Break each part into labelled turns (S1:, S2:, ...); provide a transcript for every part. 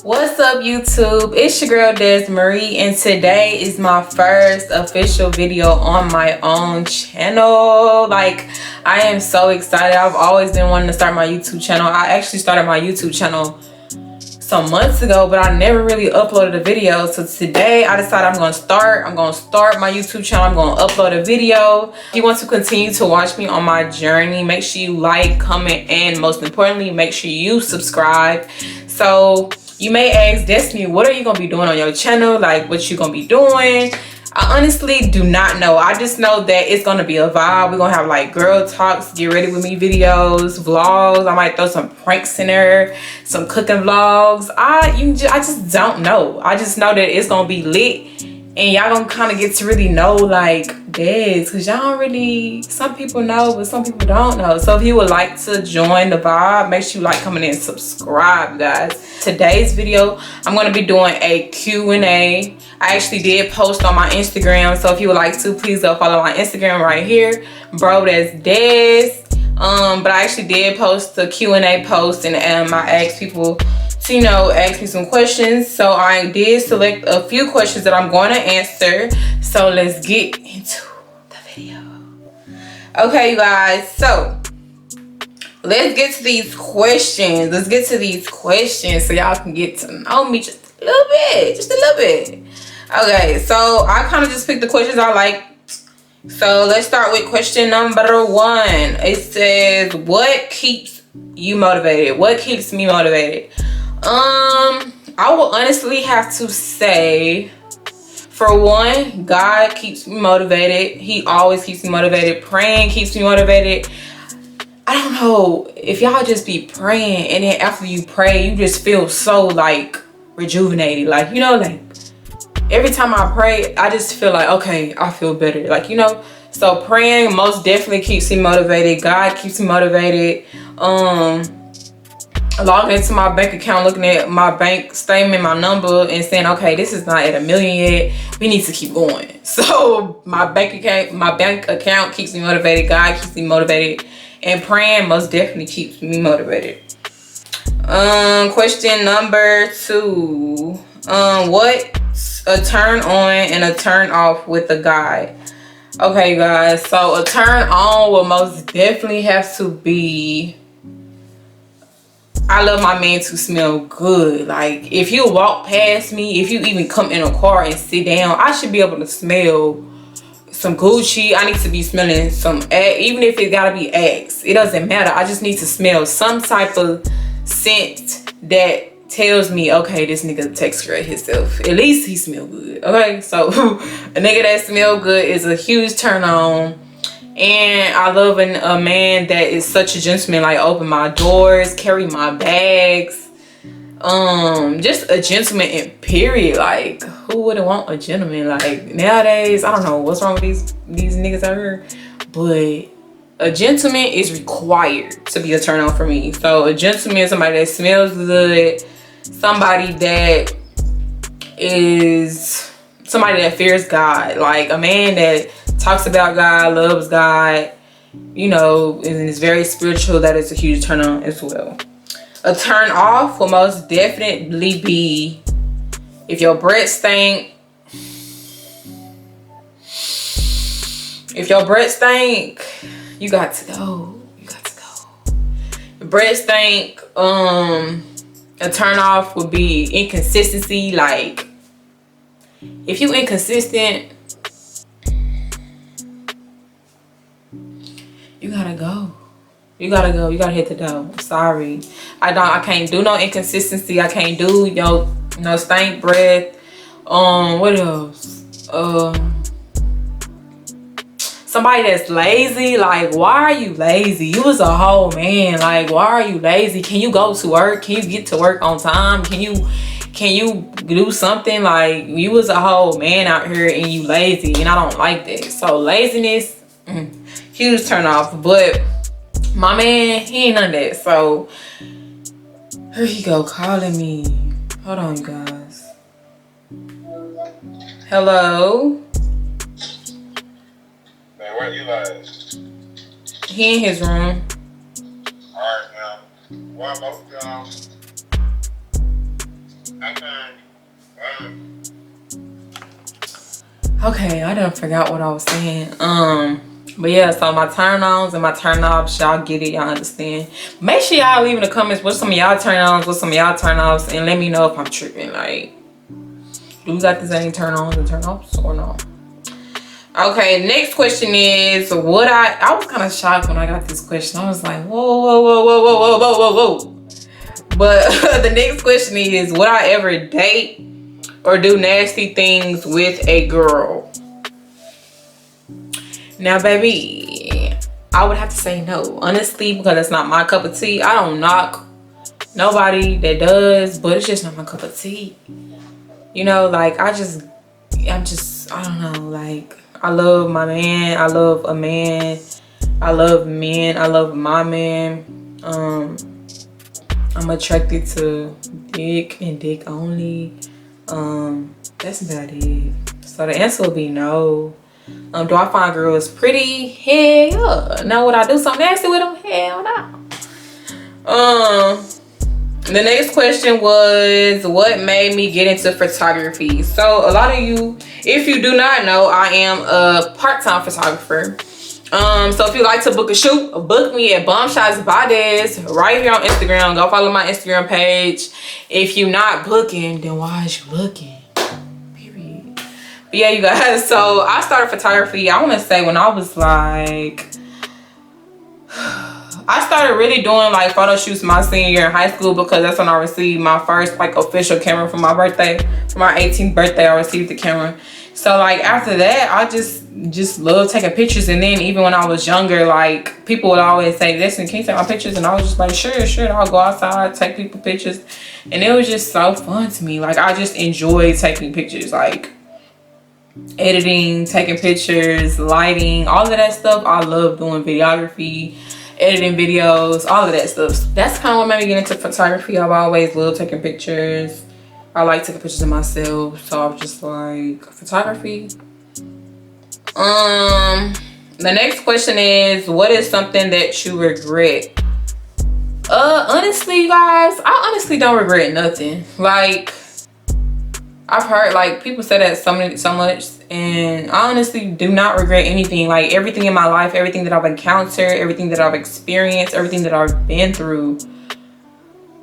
S1: What's up, YouTube? It's your girl Des Marie, and today is my first official video on my own channel. Like, I am so excited. I've always been wanting to start my YouTube channel. I actually started my YouTube channel some months ago, but I never really uploaded a video. So today I decided I'm gonna start my YouTube channel. I'm gonna upload a video. If you want to continue to watch me on my journey, make sure you like, comment, and most importantly, make sure you subscribe. So you may ask, Destiny, what are you gonna be doing on your channel? Like, what you gonna be doing? I honestly do not know. I just know that it's gonna be a vibe. We're gonna have like girl talks, get ready with me videos, vlogs. I might throw some pranks in there, some cooking vlogs. I just don't know. I just know that it's gonna be lit, and y'all gonna kind of get to really know like this, because y'all don't really, some people know, but some people don't know. So if you would like to join the vibe, make sure you like, comment, and subscribe, guys. Today's video, I'm gonna be doing a Q&A. I actually did post on my Instagram, so if you would like to, please go follow my Instagram right here, bro. That's Des. But I actually did post a Q&A post, and I asked people to, you know, ask me some questions. So I did select a few questions that I'm going to answer. So let's get into the video. Okay, you guys. So let's get to these questions. So y'all can get to know me just a little bit. Okay, so I kind of just picked the questions I like. So let's start with question number 1. It says, what keeps you motivated? What keeps me motivated? I will honestly have to say, for one, God keeps me motivated. He always keeps me motivated. Praying keeps me motivated. I don't know if y'all just be praying, and then after you pray, you just feel so like rejuvenated. Like, you know, like every time I pray, I just feel like, okay, I feel better. Like, you know, so praying most definitely keeps me motivated. God keeps me motivated. Logging into my bank account, looking at my bank statement, my number, and saying, okay, this is not at $1 million yet. We need to keep going. So my bank account keeps me motivated. God keeps me motivated. And praying most definitely keeps me motivated. Question number 2. What's a turn on and a turn off with a guy? Okay, guys. So a turn on will most definitely have to be, I love my man to smell good. Like, if you walk past me, if you even come in a car and sit down, I should be able to smell some Gucci. I need to be smelling some, even if it gotta be Axe, it doesn't matter. I just need to smell some type of scent that tells me, okay, this nigga takes care of himself. At least he smell good. Okay, so a nigga that smell good is a huge turn on. And I love a man that is such a gentleman, like open my doors, carry my bags. Just a gentleman in period. Like, who wouldn't want a gentleman? Like, nowadays, I don't know what's wrong with these niggas out here, but a gentleman is required to be a turn on for me. So a gentleman is somebody that smells good, somebody that fears God, like a man that talks about God, loves God, you know, and is very spiritual. That is a huge turn on as well. A turn off will most definitely be if your breath stink. If your breath stink, you got to go. Your breath stink. A turn off would be inconsistency. Like, if you inconsistent, you gotta go. You gotta hit the door. I'm sorry. I can't do no inconsistency. I can't do no stank breath. What else? Somebody that's lazy. Like, why are you lazy? You was a whole man. Like, why are you lazy? Can you go to work? Can you get to work on time? Can you do something? Like, you was a whole man out here and you lazy, and I don't like that. So laziness, huge turn off. But my man, he ain't none of that. So here he go calling me. Hold on, you guys. Hello.
S2: Man, where Eli is?
S1: He in his room.
S2: Alright, now. Why both y'all
S1: Okay, I done forgot what I was saying. But yeah, so my turn-ons and my turn-offs, y'all get it, y'all understand. Make sure y'all leave in the comments what some of y'all turn-ons, what some of y'all turn-offs, and let me know if I'm tripping. Like, do we got the same turn-ons and turn-offs or no? Okay, next question is, I was kind of shocked when I got this question. I was like, whoa, whoa, whoa, whoa, whoa, whoa, whoa, whoa, whoa. But the next question is, would I ever date or do nasty things with a girl? Now, baby, I would have to say no, honestly, because that's not my cup of tea. I don't knock nobody that does, but it's just not my cup of tea. You know, like, I don't know, like, I love my man. I love a man. I love men. I love my man. I'm attracted to dick and dick only. That's about it. So the answer will be no. Do I find girls pretty? Hell yeah. Now would I do something nasty with them? Hell no. The next question was, what made me get into photography? So a lot of you, if you do not know, I am a part-time photographer. So if you like to book a shoot, book me at Bomb Shots by Des right here on Instagram. Go follow my Instagram page. If you're not booking, then why is you looking? Period. But yeah, you guys, so I started photography, I want to say when I was like, I started really doing like photo shoots my senior year in high school, because that's when I received my first like official camera for my birthday. For my 18th birthday, I received the camera. So like after that, I just love taking pictures. And then even when I was younger, like people would always say, listen, can you take my pictures? And I was just like, sure, I'll go outside, take people pictures. And it was just so fun to me. Like I just enjoyed taking pictures, like editing, taking pictures, lighting, all of that stuff. I love doing videography, editing videos, all of that stuff. That's kind of what made me get into photography. I've always loved taking pictures. I like taking pictures of myself, so I was just like, photography. The next question is, what is something that you regret? Honestly, you guys, I honestly don't regret nothing. Like, I've heard like people say that so much, and I honestly do not regret anything. Like everything in my life, everything that I've encountered, everything that I've experienced, everything that I've been through,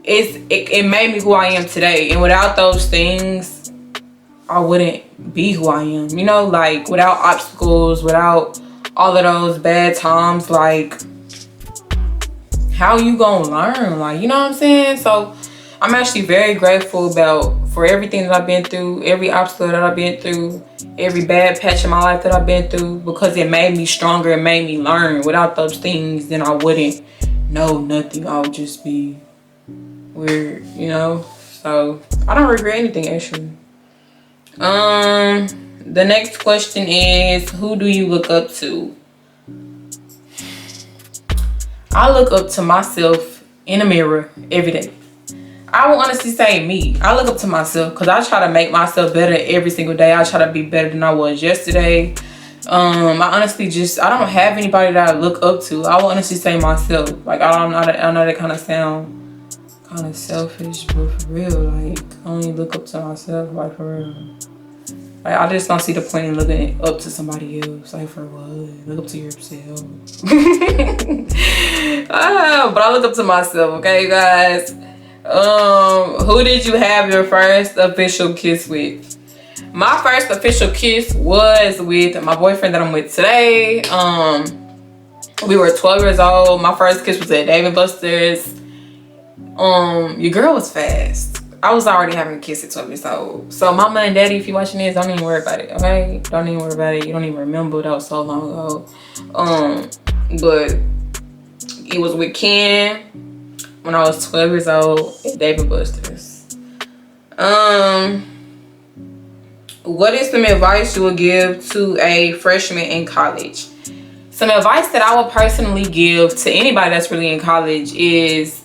S1: it made me who I am today. And without those things, I wouldn't be who I am. You know, like without obstacles, without all of those bad times, like how you gonna learn? Like, you know what I'm saying? So I'm actually very grateful for everything that I've been through, every obstacle that I've been through, every bad patch in my life that I've been through, because it made me stronger, it made me learn. Without those things, then I wouldn't know nothing. I would just be weird, you know? So I don't regret anything actually. The next question is, who do you look up to? I look up to myself in the mirror every day. I will honestly say me. I look up to myself because I try to make myself better every single day. I try to be better than I was yesterday. I honestly I don't have anybody that I look up to. I will honestly say myself. Like, I know that kind of sound kind of selfish, but for real, like, I only look up to myself, like, for real. Like, I just don't see the point in looking up to somebody else. Like, for what? Look up to yourself. But I look up to myself, okay, you guys? Who did you have your first official kiss with? My first official kiss was with my boyfriend that I'm with today. We were 12 years old. My first kiss was at Dave & Buster's. Your girl was fast. I was already having a kiss at 12 years old. So mama and daddy, if you're watching this, don't even worry about it, okay? Don't even worry about it. You don't even remember. That was so long ago. But it was with Ken when I was 12 years old at Dave & Buster's. What is some advice you would give to a freshman in college? Some advice that I would personally give to anybody that's really in college is,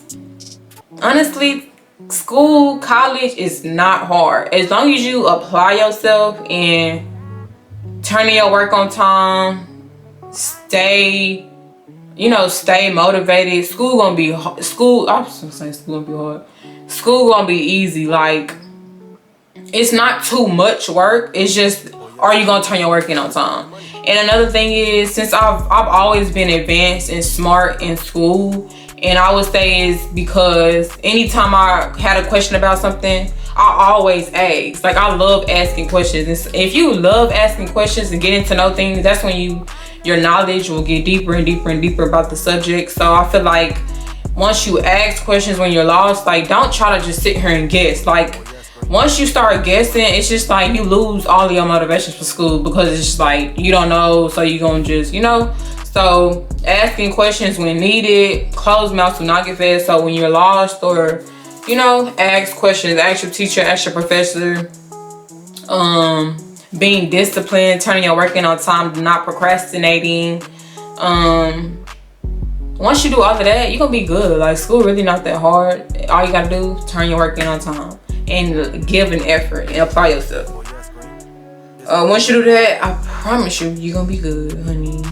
S1: honestly, college is not hard. As long as you apply yourself and turn in your work on time, stay motivated. I was gonna say school gonna be hard. School gonna be easy. Like, it's not too much work. It's just, are you gonna turn your work in on time? And another thing is, since I've always been advanced and smart in school, and I would say is because anytime I had a question about something, I always ask. Like, I love asking questions. And if you love asking questions and getting to know things, that's when your knowledge will get deeper and deeper and deeper about the subject. So I feel like once you ask questions when you're lost, like, don't try to just sit here and guess. Like, once you start guessing, it's just like you lose all your motivations for school, because it's just like you don't know, so you're gonna just, so asking questions when needed. Closed mouths do not get fed. So when you're lost, or ask questions, ask your teacher, ask your professor. Being disciplined, turning your work in on time, not procrastinating. Once you do all of that, you're gonna be good. Like, school really not that hard. All you gotta do, turn your work in on time and give an effort and apply yourself. Once you do that, I promise you're gonna be good, honey.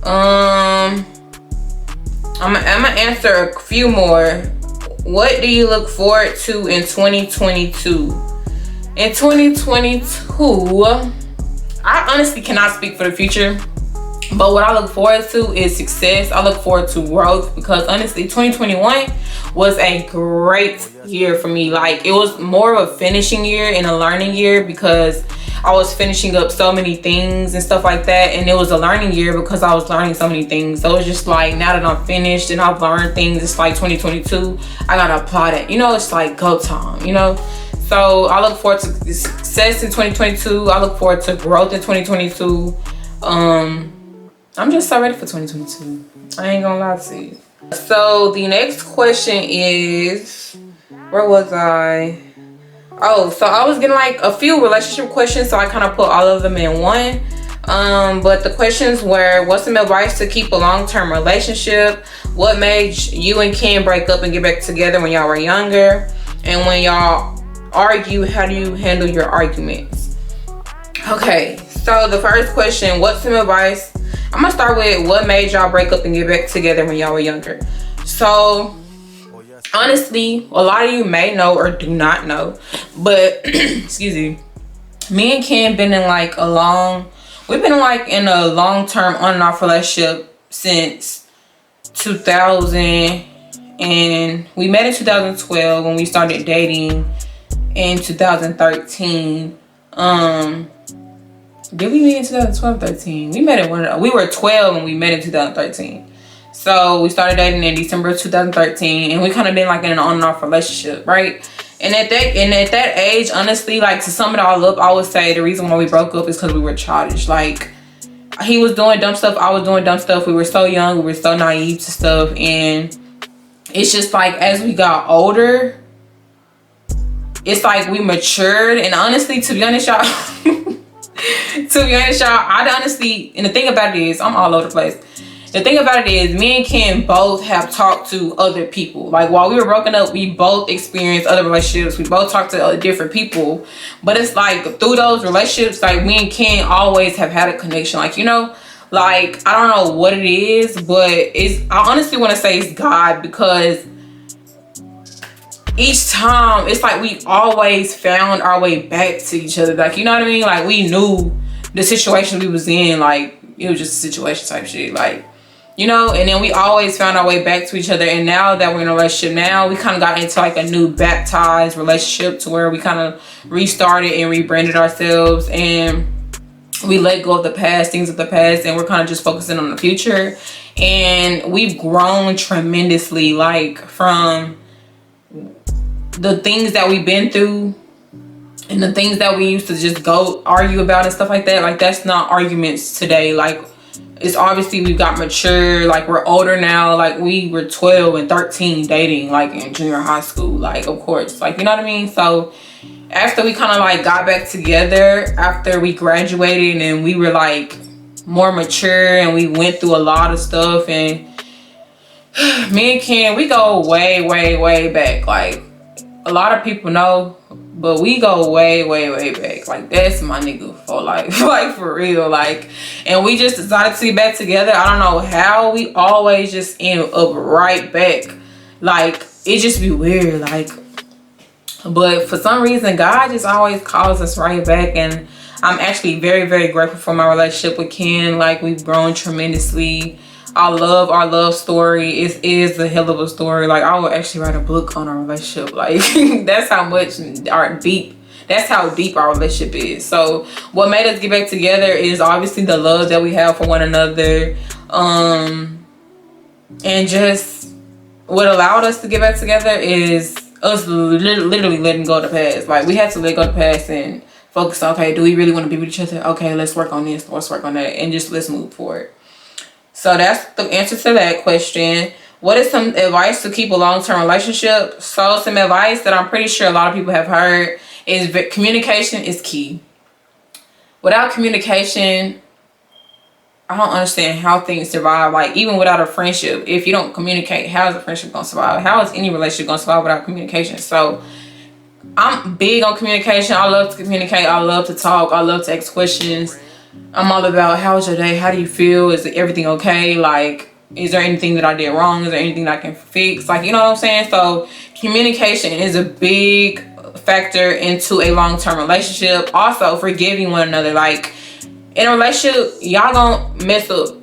S1: I'm gonna answer a few more. What do you look forward to in 2022? In 2022, I honestly cannot speak for the future, but what I look forward to is success. I look forward to growth, because honestly, 2021 was a great year for me. Like, it was more of a finishing year and a learning year, because I was finishing up so many things and stuff like that. And it was a learning year because I was learning so many things. So it's just like, now that I'm finished and I've learned things, it's like 2022, I gotta apply that. It's like go time, So I look forward to success in 2022. I look forward to growth in 2022. I'm just so ready for 2022. I ain't gonna lie to you. So the next question is, where was I? Oh, so I was getting like a few relationship questions, so I kind of put all of them in one. But the questions were, what's some advice to keep a long-term relationship? What made you and Ken break up and get back together when y'all were younger? And when y'all argue, how do you handle your arguments? Okay, so the first question, what's some advice? I'm gonna start with, what made y'all break up and get back together when y'all were younger? So honestly, a lot of you may know or do not know, but excuse me and Ken been in like we've been like in a long-term on and off relationship since 2000, and we met in 2012 when we started dating in 2013. Did we meet in 2012, 13? We were 12 when we met in 2013. So we started dating in December 2013, and we kind of been like in an on and off relationship, right? And at that age, honestly, like, to sum it all up, I would say the reason why we broke up is because we were childish. Like, he was doing dumb stuff, I was doing dumb stuff. We were so young, we were so naive to stuff, and it's just like, as we got older, it's like we matured. And honestly, to be honest, y'all, I honestly, and the thing about it is, I'm all over the place. The thing about it is, me and Ken both have talked to other people. Like, while we were broken up, we both experienced other relationships. We both talked to other different people. But it's like, through those relationships, like, me and Ken always have had a connection. Like, like, I don't know what it is, but I honestly want to say it's God, because each time it's like we always found our way back to each other. Like, you know what I mean? Like, we knew the situation we was in. Like, it was just a situation type shit. Like, and then we always found our way back to each other. And now that we're in a relationship now, we kind of got into like a new baptized relationship, to where we kind of restarted and rebranded ourselves, and we let go of the past, things of the past, and we're kind of just focusing on the future. And we've grown tremendously, like, from the things that we've been through and the things that we used to just go argue about and stuff like that. Like, that's not arguments today. Like, it's obviously we've got mature. Like, we're older now. Like, we were 12 and 13 dating, like, in junior high school. Like, of course, like, you know what I mean? So after we kind of like got back together, after we graduated, and we were like more mature, and we went through a lot of stuff, and me and Ken, we go way, way, way back. Like, a lot of people know, but we go way, way, way back. Like, that's my nigga for life. Like, for real. Like, and we just decided to get back together. I don't know how. We always just end up right back. Like, it just be weird. Like, But for some reason, God just always calls us right back. And I'm actually very, very grateful for my relationship with Ken. Like, we've grown tremendously. I love our love story. It is a hell of a story. Like, I would actually write a book on our relationship. Like, that's how much that's how deep our relationship is. So what made us get back together is obviously the love that we have for one another. And just what allowed us to get back together is us literally letting go of the past. Like, we had to let go of the past and focus on, okay, do we really want to be with each other? Okay, let's work on this, let's work on that, and just let's move forward. So that's the answer to that question. What is some advice to keep a long-term relationship? So some advice that I'm pretty sure a lot of people have heard is communication is key. Without communication, I don't understand how things survive. Like, even without a friendship, if you don't communicate, how is a friendship gonna survive? How is any relationship gonna survive without communication? So I'm big on communication. I love to communicate. I love to talk. I love to ask questions. I'm all about, how was your day? How do you feel? Is everything okay? Like, is there anything that I did wrong? Is there anything that I can fix? Like, you know what I'm saying? So communication is a big factor into a long-term relationship. Also, forgiving one another. Like, in a relationship, y'all gonna mess up.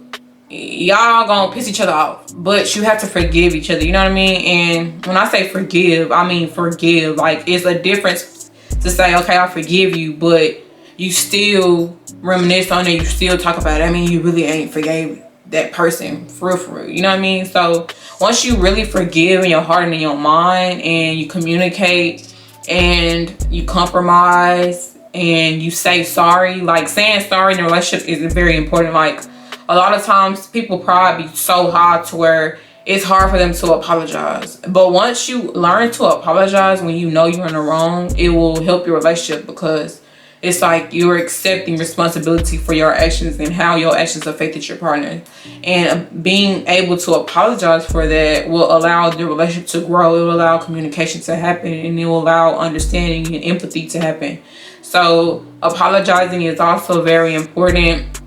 S1: Y'all gonna piss each other off. But you have to forgive each other. You know what I mean? And when I say forgive, I mean forgive. Like, it's a difference to say, okay, I forgive you, but you still reminisce on it. You still talk about it. I mean, you really ain't forgave that person for real. You know what I mean? So once you really forgive in your heart and in your mind, and you communicate and you compromise and you say sorry, like, saying sorry in a relationship is very important. Like, a lot of times people probably be so high to where it's hard for them to apologize. But once you learn to apologize when you know you're in the wrong, it will help your relationship, because it's like you're accepting responsibility for your actions and how your actions affected your partner. And being able to apologize for that will allow the relationship to grow. It will allow communication to happen, and it will allow understanding and empathy to happen. So apologizing is also very important.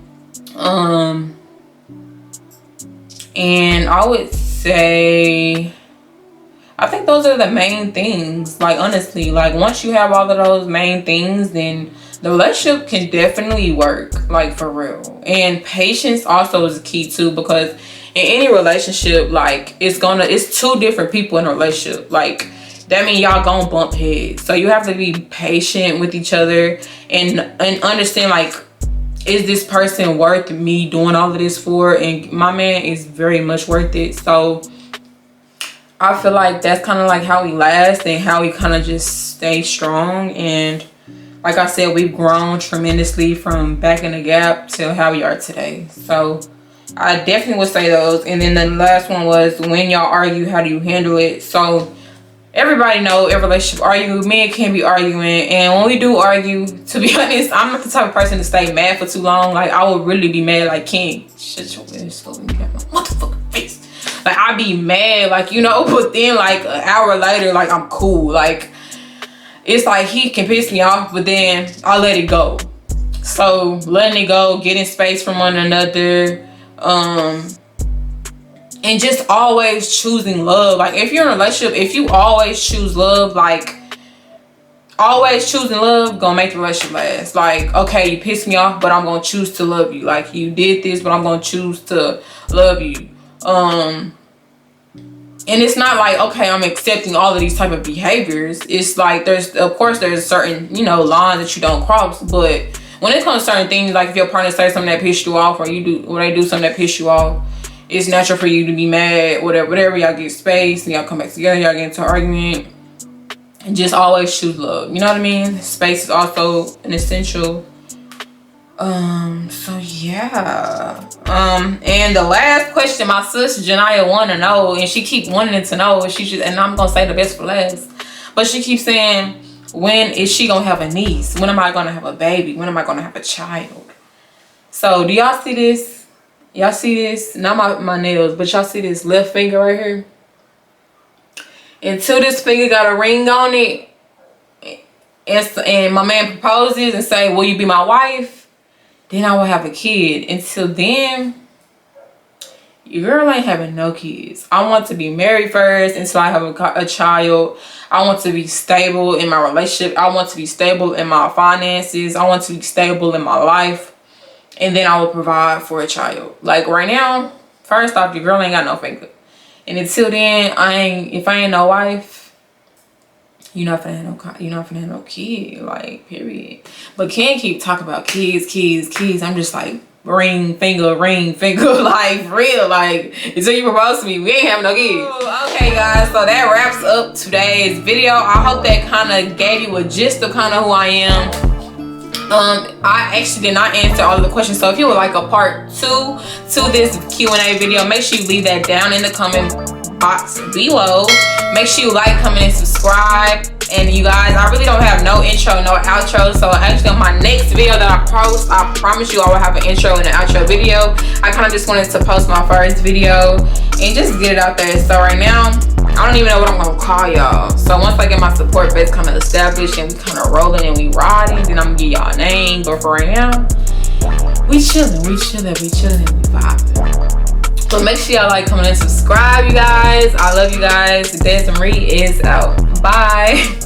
S1: And I would say, I think those are the main things. Like, honestly, like, once you have all of those main things, then the relationship can definitely work, like, for real. And patience also is key too, because in any relationship, like, it's two different people in a relationship. Like, that means y'all gonna bump heads. So you have to be patient with each other and understand, like, is this person worth me doing all of this for? And my man is very much worth it. So I feel like that's kind of like how we last and how we kind of just stay strong. And like I said, we've grown tremendously from back in the gap to how we are today. So I definitely would say those. And then the last one was, when y'all argue, how do you handle it? So everybody know every relationship argue. Men can be arguing, and when we do argue, to be honest, I'm not the type of person to stay mad for too long. Like, I would really be mad, like, King, shut your ass up, motherfucking face. Like, I'd be mad, like, you know, but then, like, an hour later, like, I'm cool. Like, it's like he can piss me off, but then I'll let it go. So letting it go, getting space from one another, and just always choosing love. Like, if you're in a relationship, if you always choose love, like, always choosing love gonna make the relationship last. Like, okay, you pissed me off, but I'm gonna choose to love you. Like, you did this, but I'm gonna choose to love you. And it's not like, okay, I'm accepting all of these type of behaviors. It's like, there's certain, you know, lines that you don't cross. But when it comes to certain things, like if your partner says something that pissed you off, or they do something that pissed you off, it's natural for you to be mad, whatever. Y'all get space and y'all come back together, y'all get into an argument, and just always choose love. You know what I mean? Space is also an essential. So yeah. And the last question my sister Janaya wanna know, and she keep wanting to know, and I'm gonna say the best for last, but she keeps saying, when is she gonna have a niece? When am I gonna have a baby? When am I gonna have a child? So do y'all see this? Y'all see this? Not my nails, but y'all see this left finger right here? Until this finger got a ring on it, and my man proposes and say, will you be my wife? Then I will have a kid. Until then, your girl ain't having no kids. I want to be married first until I have a child. I want to be stable in my relationship. I want to be stable in my finances. I want to be stable in my life. And then I will provide for a child. Like right now, first off, your girl ain't got no finger. And until then, if I ain't no wife, you're not finna have no kid, like, period. But can't keep talking about kids. I'm just like, ring finger, like, real, like, until you propose to me, we ain't having no kids. Okay, guys, so that wraps up today's video. I hope that kind of gave you a gist of kind of who I am. I actually did not answer all of the questions, so if you would like a part 2 to this Q&A video, make sure you leave that down in the comment box below. Make sure you like, comment, and subscribe. And you guys, I really don't have no intro, no outro, so actually on my next video that I post, I promise you I will have an intro and an outro video. I kind of just wanted to post my first video and just get it out there. So right now, I don't even know what I'm gonna call y'all. So once I get my support base kind of established and we kind of rolling and we riding, then I'm gonna give y'all a name. But for right now, we chilling, we vibing. But make sure y'all like, comment, and subscribe, you guys. I love you guys. Des Marie is out. Bye.